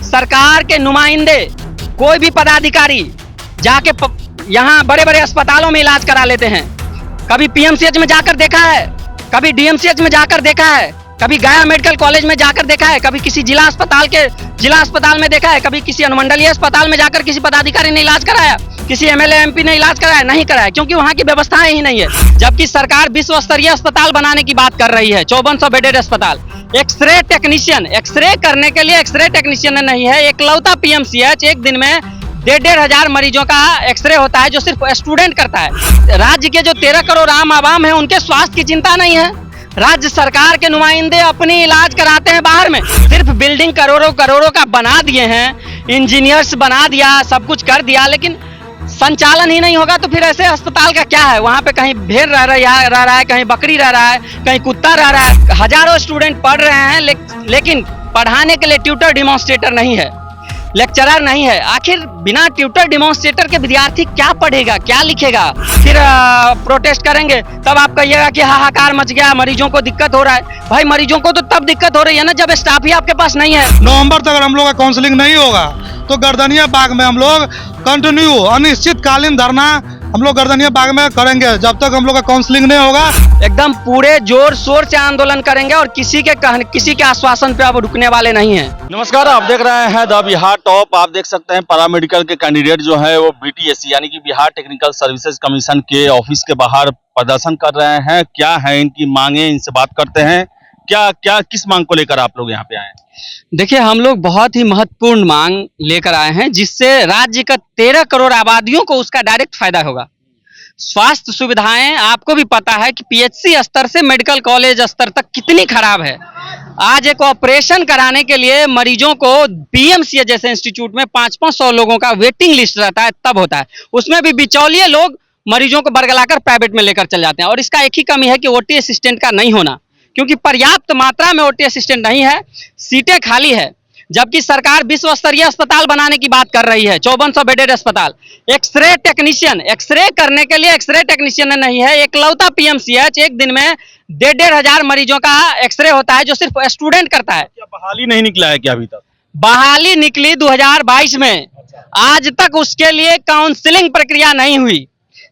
सरकार के नुमाइंदे कोई भी पदाधिकारी जाके यहाँ बड़े बड़े अस्पतालों में इलाज करा लेते हैं। कभी पीएमसीएच में जाकर देखा है, कभी डीएमसीएच में जाकर देखा है, कभी गया मेडिकल कॉलेज में जाकर देखा है, कभी किसी जिला अस्पताल में देखा है, कभी किसी अनुमंडलीय अस्पताल में जाकर किसी पदाधिकारी ने इलाज कराया, किसी एमएलए एमपी ने इलाज कराया? नहीं कराया, क्योंकि वहाँ की व्यवस्थाएं ही नहीं है। जबकि सरकार विश्व स्तरीय अस्पताल बनाने की बात कर रही है, 5400 बेडेड अस्पताल। एक्सरे टेक्नीशियन, एक्सरे करने के लिए एक्सरे टेक्नीशियन नहीं है। एकलौता पीएमसीएच एक दिन में 1,500 मरीजों का एक्सरे होता है, जो सिर्फ स्टूडेंट करता है। राज्य के जो 13 करोड़ आम आवाम है, उनके स्वास्थ्य की चिंता नहीं है। राज्य सरकार के नुमाइंदे अपनी इलाज कराते हैं बाहर में। सिर्फ बिल्डिंग करोड़ों करोड़ों का बना दिए हैं, इंजीनियर्स बना दिया, सब कुछ कर दिया, लेकिन संचालन ही नहीं होगा तो फिर ऐसे अस्पताल का क्या है? वहाँ पे कहीं भेड़ रह रहा है, कहीं बकरी रह रहा है, कहीं कुत्ता रह रहा है। हजारों स्टूडेंट पढ़ रहे हैं, लेकिन पढ़ाने के लिए ट्यूटर डिमॉन्स्ट्रेटर नहीं है, लेक्चरर नहीं है। आखिर बिना ट्यूटर डिमॉन्स्ट्रेटर के विद्यार्थी क्या पढ़ेगा, क्या लिखेगा? फिर प्रोटेस्ट करेंगे, तब आप कहिएगा कि हाहाकार मच गया, मरीजों को दिक्कत हो रहा है। भाई मरीजों को तो तब दिक्कत हो रही है ना जब स्टाफ ही आपके पास नहीं है। नवंबर तक अगर हम लोग का काउंसलिंग नहीं होगा तो गर्दनिया बाग में हम लोग कंटिन्यू अनिश्चितकालीन धरना हम लोग गर्दनिया बाग में करेंगे जब तक हम लोग का काउंसलिंग नहीं होगा। एकदम पूरे जोर शोर से आंदोलन करेंगे और किसी के आश्वासन पे अब रुकने वाले नहीं हैं। नमस्कार, आप देख रहे हैं द बिहार टॉप। आप देख सकते हैं पैरामेडिकल के कैंडिडेट जो है वो बीटीएससी यानी कि बिहार टेक्निकल सर्विसेज कमीशन के ऑफिस के बाहर प्रदर्शन कर रहे हैं। क्या है इनकी मांगे, इनसे बात करते हैं। क्या किस मांग को लेकर आप लोग यहाँ पे आए हैं? देखिए, हम लोग बहुत ही महत्वपूर्ण मांग लेकर आए हैं, जिससे राज्य का 13 करोड़ आबादियों को उसका डायरेक्ट फायदा होगा। स्वास्थ्य सुविधाएं आपको भी पता है कि पीएचसी स्तर से मेडिकल कॉलेज स्तर तक कितनी खराब है। आज एक ऑपरेशन कराने के लिए मरीजों को पीएमसीएच जैसे इंस्टीट्यूट में 500-500 लोगों का वेटिंग लिस्ट रहता है, तब होता है। उसमें भी बिचौलिए लोग मरीजों को बरगलाकर प्राइवेट में लेकर चल जाते हैं। और इसका एक ही कमी है कि ओटी असिस्टेंट का नहीं होना, क्योंकि पर्याप्त मात्रा में ओटी असिस्टेंट नहीं है, सीटें खाली है। जबकि सरकार विश्व स्तरीय अस्पताल बनाने की बात कर रही है, 5400 बेडेड अस्पताल। एक्सरे टेक्नीशियन, एक्सरे करने के लिए एक्सरे टेक्नीशियन नहीं है। एकलौता पीएमसीएच एक दिन में 1,500 मरीजों का एक्सरे होता है, जो सिर्फ स्टूडेंट करता है। क्या बहाली नहीं निकला है क्या अभी तक? बहाली निकली 2022 में, आज तक उसके लिए काउंसलिंग प्रक्रिया नहीं हुई।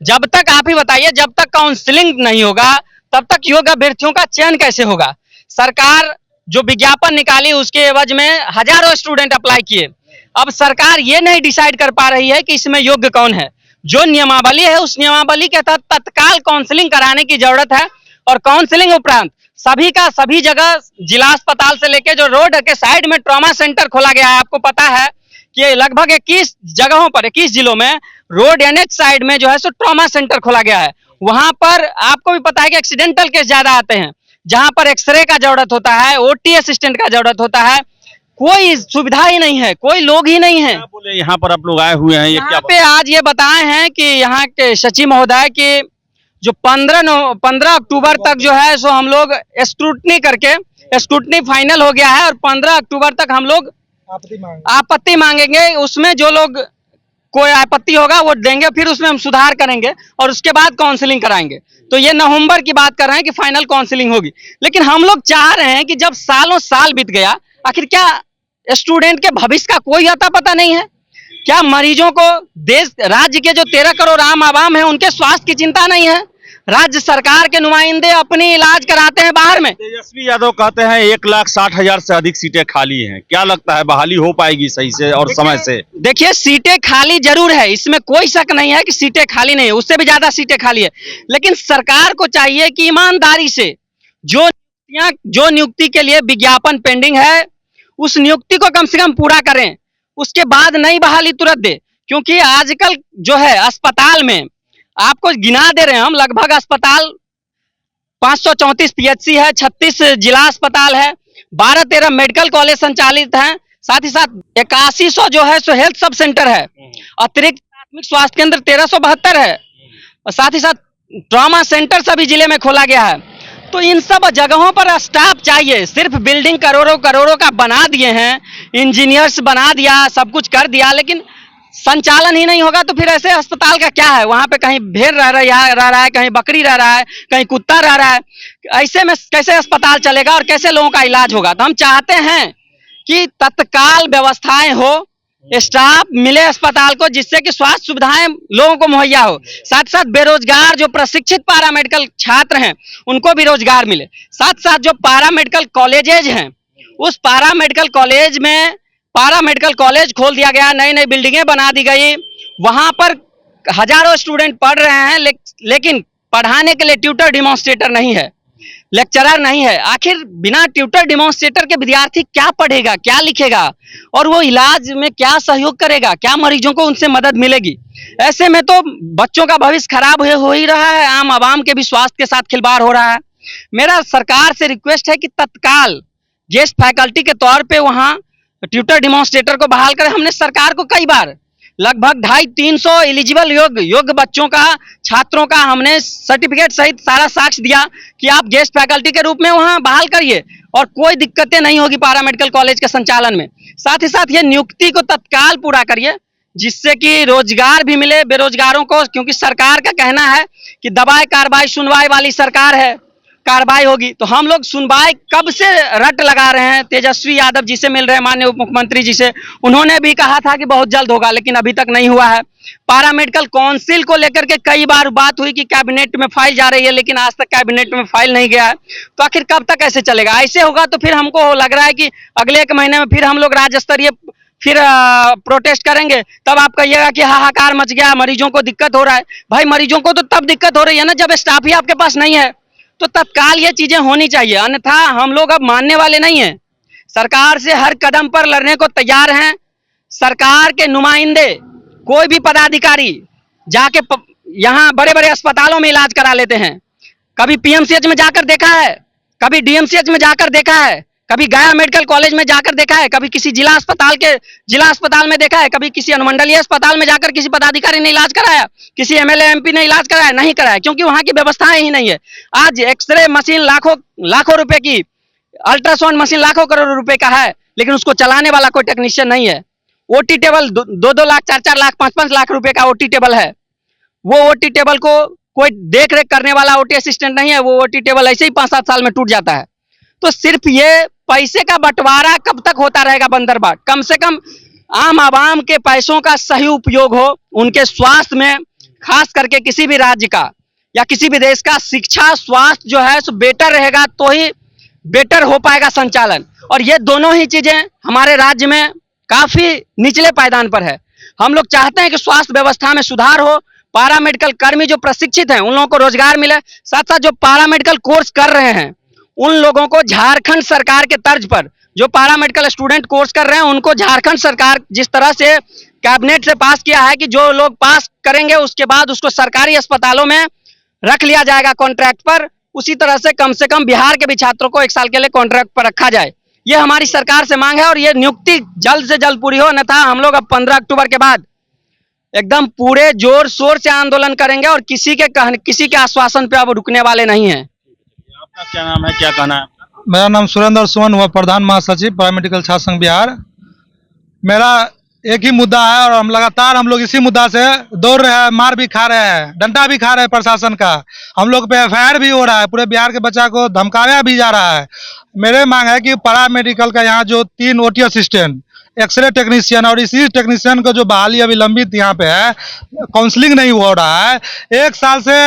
जब तक आप ही बताइए, जब तक काउंसलिंग नहीं होगा तब तक योग्य अभ्यर्थियों का चयन कैसे होगा? सरकार जो विज्ञापन निकाली उसके एवज में हजारों स्टूडेंट अप्लाई किए। अब सरकार ये नहीं डिसाइड कर पा रही है कि इसमें योग्य कौन है। जो नियमावली है उस नियमावली के तहत तत्काल काउंसलिंग कराने की जरूरत है। और काउंसलिंग उपरांत सभी जगह जिला अस्पताल से लेके जो रोड के साइड में ट्रॉमा सेंटर खोला गया है, आपको पता है कि लगभग 21 जगहों पर 21 जिलों में रोड एनएच साइड में जो है सो ट्रॉमा सेंटर खोला गया है। वहां पर आपको भी पता है कि एक्सीडेंटल केस ज्यादा आते हैं, जहां पर एक्सरे का जरूरत होता है, ओटी असिस्टेंट का जरूरत होता है। कोई सुविधा ही नहीं है, कोई लोग ही नहीं है। क्या बोले यहाँ पर आप लोग आए हुए हैं? यहाँ पे आज ये बताए हैं कि यहाँ के सचिव महोदय की जो 15 अक्टूबर तक जो है सो हम लोग स्क्रूटनी फाइनल हो गया है और 15 अक्टूबर तक हम लोग आपत्ति मांगेंगे। उसमें जो लोग कोई आपत्ति होगा वो देंगे, फिर उसमें हम सुधार करेंगे और उसके बाद काउंसलिंग कराएंगे। तो ये नवंबर की बात कर रहे हैं कि फाइनल काउंसलिंग होगी। लेकिन हम लोग चाह रहे हैं कि जब सालों साल बीत गया, आखिर क्या स्टूडेंट के भविष्य का कोई अता पता नहीं है? क्या मरीजों को राज्य के जो 13 करोड़ आम आवाम है उनके स्वास्थ्य की चिंता नहीं है? राज्य सरकार के नुमाइंदे अपनी इलाज कराते हैं बाहर में। तेजस्वी यादव कहते हैं 1,60,000 से अधिक सीटें खाली हैं। क्या लगता है बहाली हो पाएगी सही से और समय से? देखिए, सीटें खाली जरूर है, इसमें कोई शक नहीं है कि सीटें खाली नहीं है, उससे भी ज्यादा सीटें खाली है। लेकिन सरकार को चाहिए कि ईमानदारी से जो नियुक्ति के लिए विज्ञापन पेंडिंग है उस नियुक्ति को कम से कम पूरा करें, उसके बाद नई बहाली तुरंत दे। क्योंकि आजकल जो है अस्पताल में आपको गिना दे रहे हैं हम, लगभग अस्पताल 534 पीएचसी है, 36 जिला अस्पताल है, 12-13 मेडिकल कॉलेज संचालित हैं, साथ ही साथ 8100 जो है सो हेल्थ सब सेंटर है, अतिरिक्त प्राथमिक स्वास्थ्य केंद्र 1372 है, और साथ ही साथ ट्रॉमा सेंटर सभी जिले में खोला गया है। तो इन सब जगहों पर स्टाफ चाहिए। सिर्फ बिल्डिंग करोड़ों करोड़ों का बना दिए हैं, इंजीनियर्स बना दिया, सब कुछ कर दिया, लेकिन संचालन ही नहीं होगा तो फिर ऐसे अस्पताल का क्या है? वहां पे कहीं भेड़ रह रहा है, कहीं बकरी रह रहा है, कहीं कुत्ता रह रहा है। ऐसे में कैसे अस्पताल चलेगा और कैसे लोगों का इलाज होगा? तो हम चाहते हैं कि तत्काल व्यवस्थाएं हो, स्टाफ मिले अस्पताल को, जिससे कि स्वास्थ्य सुविधाएं लोगों को मुहैया हो। साथ साथ बेरोजगार जो प्रशिक्षित पैरामेडिकल छात्र हैं उनको भी रोजगार मिले। साथ साथ जो पैरामेडिकल कॉलेजेज हैं उस पैरामेडिकल कॉलेज में पैरामेडिकल कॉलेज खोल दिया गया, नई नई बिल्डिंगें बना दी गई, वहां पर हजारों स्टूडेंट पढ़ रहे हैं, लेकिन पढ़ाने के लिए ट्यूटर डिमॉन्स्ट्रेटर नहीं है, लेक्चरर नहीं है। आखिर बिना ट्यूटर डिमॉन्स्ट्रेटर के विद्यार्थी क्या पढ़ेगा, क्या लिखेगा, और वो इलाज में क्या सहयोग करेगा, क्या मरीजों को उनसे मदद मिलेगी। ऐसे में तो बच्चों का भविष्य खराब हो ही रहा है, आम आवाम के भी स्वास्थ्य के साथ खिलवाड़ हो रहा है। मेरा सरकार से रिक्वेस्ट है कि तत्काल गेस्ट फैकल्टी के तौर पे वहाँ ट्यूटर डिमॉन्स्ट्रेटर को बहाल करें। हमने सरकार को कई बार लगभग 250-300 एलिजिबल योग्य बच्चों का, छात्रों का हमने सर्टिफिकेट सहित सारा साक्ष्य दिया कि आप गेस्ट फैकल्टी के रूप में वहां बहाल करिए और कोई दिक्कतें नहीं होगी पैरामेडिकल कॉलेज के संचालन में। साथ ही साथ ये नियुक्ति को तत्काल पूरा करिए, जिससे कि रोजगार भी मिले बेरोजगारों को, क्योंकि सरकार का कहना है कि दबाए कार्रवाई सुनवाई वाली सरकार है, कार्रवाई होगी। तो हम लोग सुनवाई कब से रट लगा रहे हैं, तेजस्वी यादव जी से मिल रहे हैं, माननीय उप मुख्यमंत्री जी से, उन्होंने भी कहा था कि बहुत जल्द होगा, लेकिन अभी तक नहीं हुआ है। पैरामेडिकल काउंसिल को लेकर के कई बार बात हुई कि कैबिनेट में फाइल जा रही है, लेकिन आज तक कैबिनेट में फाइल नहीं गया है। तो आखिर कब तक ऐसे चलेगा? ऐसे होगा तो फिर हमको लग रहा है कि अगले 1 महीने में फिर हम लोग राज्य स्तरीय फिर प्रोटेस्ट करेंगे, तब आप कहिएगा कि हाहाकार मच गया, मरीजों को दिक्कत हो रहा है। भाई मरीजों को तो तब दिक्कत हो रही है ना जब स्टाफ ही आपके पास नहीं है। तो तत्काल ये चीजें होनी चाहिए, अन्यथा हम लोग अब मानने वाले नहीं हैं। सरकार से हर कदम पर लड़ने को तैयार हैं। सरकार के नुमाइंदे, कोई भी पदाधिकारी जाके यहाँ बड़े बड़े अस्पतालों में इलाज करा लेते हैं। कभी पीएमसीएच में जाकर देखा है, कभी डीएमसीएच में जाकर देखा है, कभी गया मेडिकल कॉलेज में जाकर देखा है, कभी किसी जिला अस्पताल में देखा है, कभी किसी अनुमंडलीय अस्पताल में जाकर किसी पदाधिकारी ने इलाज कराया, किसी एमएलए एमपी ने इलाज कराया? नहीं कराया, क्योंकि वहां की व्यवस्थाएं ही नहीं है। आज एक्सरे मशीन लाखों रुपए की, अल्ट्रासाउंड मशीन लाखों करोड़ रुपए का है, लेकिन उसको चलाने वाला कोई टेक्नीशियन नहीं है। ओटी टेबल 2-2 लाख, 4-4 लाख, 5-5 लाख रुपए का ओटी टेबल है। वो ओटी टेबल को कोई देख रेख करने वाला ओटी असिस्टेंट नहीं है। वो ओटी टेबल ऐसे ही 5-7 साल में टूट जाता है। तो सिर्फ ये पैसे का बंटवारा कब तक होता रहेगा बंदरबाट? कम से कम आम आवाम के पैसों का सही उपयोग हो, उनके स्वास्थ्य में, खास करके किसी भी राज्य का या किसी भी देश का शिक्षा स्वास्थ्य जो है सो बेटर रहेगा, तो ही बेटर हो पाएगा संचालन। और ये दोनों ही चीजें हमारे राज्य में काफी निचले पायदान पर है। हम लोग चाहते हैं कि स्वास्थ्य व्यवस्था में सुधार हो, पैरामेडिकल कर्मी जो प्रशिक्षित हैं उन लोगों को रोजगार मिले। साथ साथ जो पैरामेडिकल कोर्स कर रहे हैं उन लोगों को झारखंड सरकार के तर्ज पर, जो पैरामेडिकल स्टूडेंट कोर्स कर रहे हैं उनको झारखंड सरकार जिस तरह से कैबिनेट से पास किया है कि जो लोग पास करेंगे उसके बाद उसको सरकारी अस्पतालों में रख लिया जाएगा कॉन्ट्रैक्ट पर, उसी तरह से कम बिहार के भी छात्रों को 1 साल के लिए कॉन्ट्रैक्ट पर रखा जाए। ये हमारी सरकार से मांग है और ये नियुक्ति जल्द से जल्द पूरी हो, अन्यथा हम लोग अब 15 अक्टूबर के बाद एकदम पूरे जोर शोर से आंदोलन करेंगे और किसी के आश्वासन पे अब रुकने वाले नहीं हैं। आपका क्या नाम है, क्या कहना है? मेरा नाम सुरेंद्र सुमन हुआ, प्रधान महासचिव पैरामेडिकल छात्र संघ बिहार। मेरा एक ही मुद्दा है और हम लगातार इसी मुद्दा से दौड़ रहे हैं, मार भी खा रहे हैं, डंडा भी खा रहे हैं प्रशासन का। हम लोग पे एफआईआर भी हो रहा है, पूरे बिहार के बच्चा को धमकाया भी जा रहा है। मेरे मांग है कि पैरामेडिकल का यहाँ जो 3 ओटी असिस्टेंट, एक्सरे टेक्नीशियन और इसी टेक्नीशियन को जो बहाली अभी लंबित यहाँ पे है, काउंसलिंग नहीं हो रहा है। 1 साल से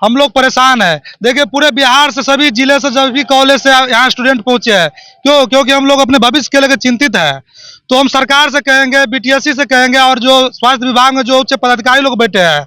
हम लोग परेशान है। देखिए पूरे बिहार से, सभी जिले से, जब भी कॉलेज से यहाँ स्टूडेंट पहुंचे हैं, क्योंकि हम लोग अपने भविष्य के लेकर चिंतित है। तो हम सरकार से कहेंगे, बीटीएससी से कहेंगे और जो स्वास्थ्य विभाग में जो उच्च पदाधिकारी लोग बैठे हैं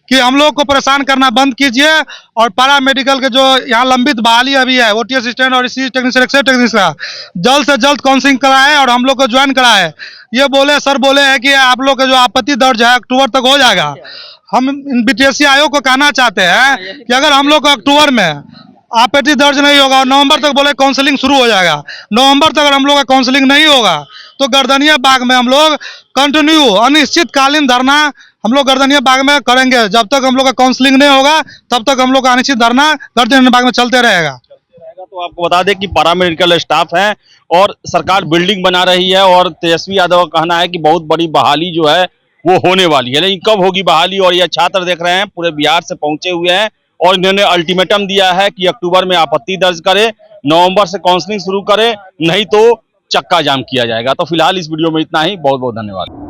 कि हम लोग को परेशान करना बंद कीजिए और पैरामेडिकल के जो यहाँ लंबित बहाली अभी है, ओटी असिस्टेंट और इसी टेक्नीशियन, एक्सरे टेक्नीशियन, जल्द से जल्द काउंसलिंग कराएं और हम लोग को ज्वाइन कराएं। ये सर बोले हैं कि आप लोग का जो आपत्ति दर्ज है अक्टूबर तक हो जाएगा। हम बीटीएससी आयोग को कहना चाहते हैं कि अगर हम लोग को अक्टूबर में आपत्ति दर्ज नहीं होगा और नवंबर तक बोले काउंसलिंग शुरू हो जाएगा, नवंबर तक अगर हम लोग का काउंसलिंग नहीं होगा तो गर्दनिया बाग में हम लोग कंटिन्यू अनिश्चितकालीन धरना हम लोग गर्दनिया बाग में करेंगे। जब तक हम लोग का काउंसलिंग नहीं होगा तब तक हम लोग का अनिश्चित धरना गर्दनिया बाग में चलते रहेगा। तो आपको बता दें कि पैरामेडिकल स्टाफ है और सरकार बिल्डिंग बना रही है और तेजस्वी यादव का कहना है कि बहुत बड़ी बहाली जो है वो होने वाली है, लेकिन कब होगी बहाली? और ये छात्र देख रहे हैं पूरे बिहार से पहुंचे हुए हैं और इन्होंने अल्टीमेटम दिया है कि अक्टूबर में आपत्ति दर्ज करे, नवंबर से काउंसलिंग शुरू करे, नहीं तो चक्का जाम किया जाएगा। तो फिलहाल इस वीडियो में इतना ही, बहुत बहुत धन्यवाद।